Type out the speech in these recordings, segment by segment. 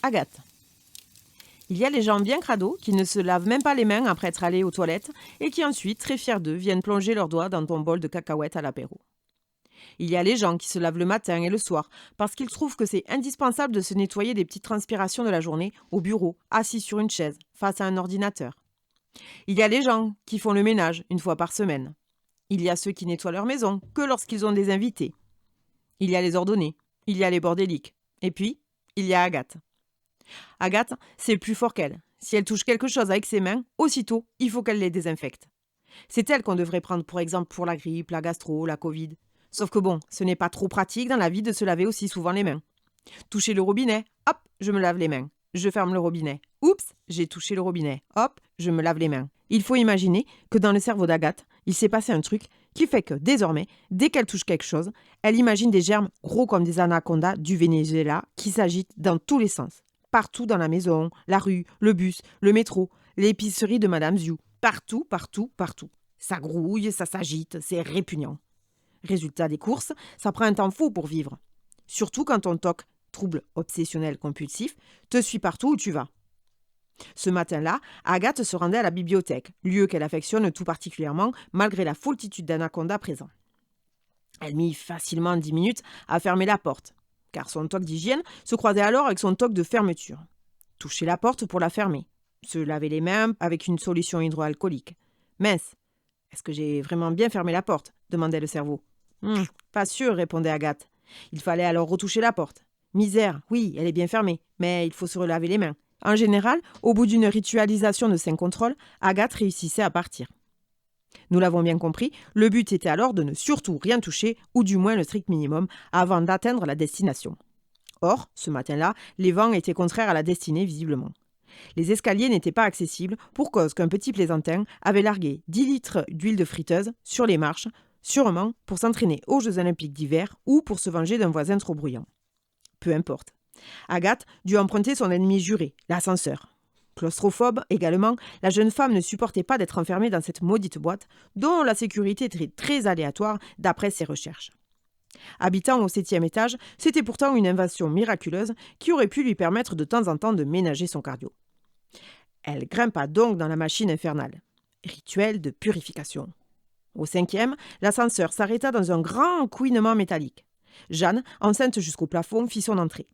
Agathe. Il y a les gens bien crados qui ne se lavent même pas les mains après être allés aux toilettes et qui ensuite, très fiers d'eux, viennent plonger leurs doigts dans ton bol de cacahuètes à l'apéro. Il y a les gens qui se lavent le matin et le soir parce qu'ils trouvent que c'est indispensable de se nettoyer des petites transpirations de la journée au bureau, assis sur une chaise, face à un ordinateur. Il y a les gens qui font le ménage une fois par semaine. Il y a ceux qui nettoient leur maison que lorsqu'ils ont des invités. Il y a les ordonnés. Il y a les bordéliques. Et puis, il y a Agathe. Agathe, c'est plus fort qu'elle. Si elle touche quelque chose avec ses mains, aussitôt, il faut qu'elle les désinfecte. C'est elle qu'on devrait prendre pour exemple pour la grippe, la gastro, la Covid. Sauf que bon, ce n'est pas trop pratique dans la vie de se laver aussi souvent les mains. Toucher le robinet, hop, je me lave les mains. Je ferme le robinet. Oups, j'ai touché le robinet. Hop, je me lave les mains. Il faut imaginer que dans le cerveau d'Agathe, il s'est passé un truc qui fait que désormais, dès qu'elle touche quelque chose, elle imagine des germes gros comme des anacondas du Venezuela qui s'agitent dans tous les sens. Partout dans la maison, la rue, le bus, le métro, l'épicerie de Madame Ziou. Partout, partout, partout. Ça grouille, ça s'agite, c'est répugnant. Résultat des courses, ça prend un temps fou pour vivre. Surtout quand ton TOC, trouble obsessionnel compulsif, te suit partout où tu vas. Ce matin-là, Agathe se rendait à la bibliothèque, lieu qu'elle affectionne tout particulièrement malgré la foultitude d'anacondas présents. Elle mit facilement 10 minutes à fermer la porte, car son toc d'hygiène se croisait alors avec son toc de fermeture. Toucher la porte pour la fermer, se laver les mains avec une solution hydroalcoolique. Mince, est-ce que j'ai vraiment bien fermé la porte ? Demandait le cerveau. Pas sûr, répondait Agathe. Il fallait alors retoucher la porte. Misère, oui, elle est bien fermée, mais il faut se relaver les mains. En général, au bout d'une ritualisation de 5 contrôles, Agathe réussissait à partir. Nous l'avons bien compris, le but était alors de ne surtout rien toucher, ou du moins le strict minimum, avant d'atteindre la destination. Or, ce matin-là, les vents étaient contraires à la destinée visiblement. Les escaliers n'étaient pas accessibles pour cause qu'un petit plaisantin avait largué 10 litres d'huile de friteuse sur les marches, sûrement pour s'entraîner aux Jeux Olympiques d'hiver ou pour se venger d'un voisin trop bruyant. Peu importe. Agathe dut emprunter son ennemi juré, l'ascenseur. Claustrophobe également, la jeune femme ne supportait pas d'être enfermée dans cette maudite boîte dont la sécurité était très aléatoire d'après ses recherches. Habitant au 7e étage, c'était pourtant une invention miraculeuse qui aurait pu lui permettre de temps en temps de ménager son cardio. Elle grimpa donc dans la machine infernale. Rituel de purification. Au 5e, l'ascenseur s'arrêta dans un grand couinement métallique. Jeanne, enceinte jusqu'au plafond, fit son entrée.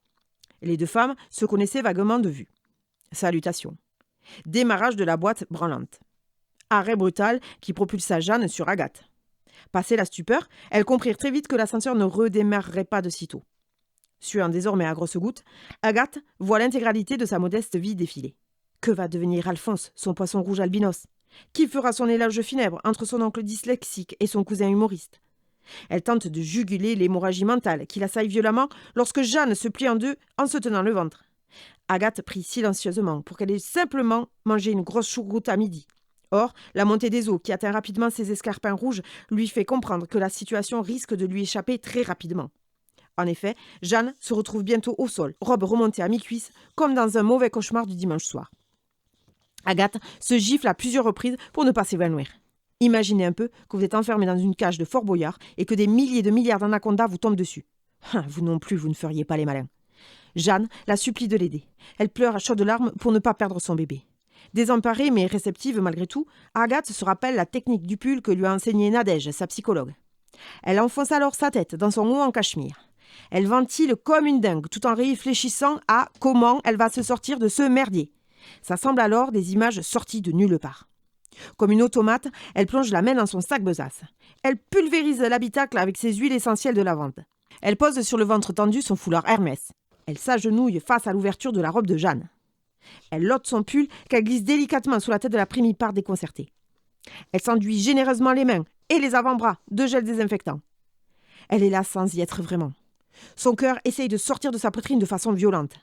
Les deux femmes se connaissaient vaguement de vue. Salutations. Démarrage de la boîte branlante. Arrêt brutal qui propulsa Jeanne sur Agathe. Passée la stupeur, elles comprirent très vite que l'ascenseur ne redémarrerait pas de sitôt. Suant désormais à grosses gouttes, Agathe voit l'intégralité de sa modeste vie défiler. Que va devenir Alphonse, son poisson rouge albinos ? Qui fera son éloge funèbre entre son oncle dyslexique et son cousin humoriste ? Elle tente de juguler l'hémorragie mentale qui l'assaille violemment lorsque Jeanne se plie en deux en se tenant le ventre. Agathe prie silencieusement pour qu'elle ait simplement mangé une grosse choucroute à midi. Or, la montée des eaux qui atteint rapidement ses escarpins rouges lui fait comprendre que la situation risque de lui échapper très rapidement. En effet, Jeanne se retrouve bientôt au sol, robe remontée à mi-cuisse, comme dans un mauvais cauchemar du dimanche soir. Agathe se gifle à plusieurs reprises pour ne pas s'évanouir. Imaginez un peu que vous êtes enfermé dans une cage de Fort Boyard et que des milliers de milliards d'anacondas vous tombent dessus. Vous non plus, vous ne feriez pas les malins. Jeanne la supplie de l'aider. Elle pleure à chaudes larmes pour ne pas perdre son bébé. Désemparée mais réceptive malgré tout, Agathe se rappelle la technique du pull que lui a enseignée Nadège, sa psychologue. Elle enfonce alors sa tête dans son haut en cachemire. Elle ventile comme une dingue tout en réfléchissant à comment elle va se sortir de ce merdier. Ça semble alors des images sorties de nulle part. Comme une automate, elle plonge la main dans son sac besace. Elle pulvérise l'habitacle avec ses huiles essentielles de lavande. Elle pose sur le ventre tendu son foulard Hermès. Elle s'agenouille face à l'ouverture de la robe de Jeanne. Elle ôte son pull qu'elle glisse délicatement sous la tête de la primipare déconcertée. Elle s'enduit généreusement les mains et les avant-bras de gel désinfectant. Elle est là sans y être vraiment. Son cœur essaye de sortir de sa poitrine de façon violente.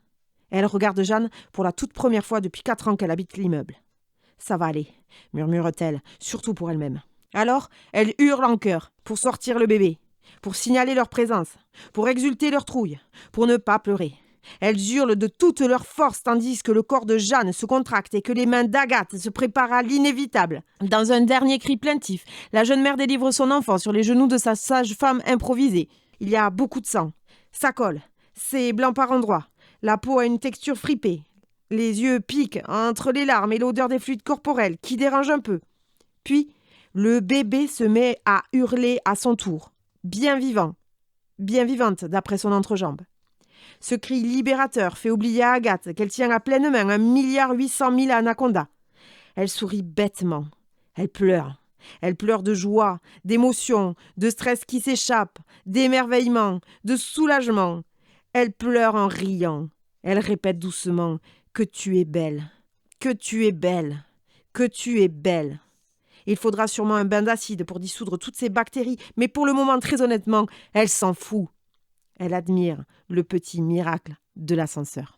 Elle regarde Jeanne pour la toute première fois depuis 4 ans qu'elle habite l'immeuble. « Ça va aller », murmure-t-elle, surtout pour elle-même. Alors, elle hurle en chœur pour sortir le bébé, pour signaler leur présence, pour exulter leur trouille, pour ne pas pleurer. Elles hurlent de toute leur force tandis que le corps de Jeanne se contracte et que les mains d'Agathe se préparent à l'inévitable. Dans un dernier cri plaintif, la jeune mère délivre son enfant sur les genoux de sa sage-femme improvisée. Il y a beaucoup de sang. Ça colle. C'est blanc par endroits. La peau a une texture fripée. Les yeux piquent entre les larmes et l'odeur des fluides corporels qui dérange un peu. Puis, le bébé se met à hurler à son tour. Bien vivant. Bien vivante, d'après son entrejambe. Ce cri libérateur fait oublier à Agathe qu'elle tient à pleine main 1,8 milliard anacondas. Elle sourit bêtement. Elle pleure. Elle pleure de joie, d'émotion, de stress qui s'échappe, d'émerveillement, de soulagement. Elle pleure en riant. Elle répète doucement que tu es belle, que tu es belle, que tu es belle. Il faudra sûrement un bain d'acide pour dissoudre toutes ces bactéries, mais pour le moment, très honnêtement, elle s'en fout. Elle admire le petit miracle de l'ascenseur.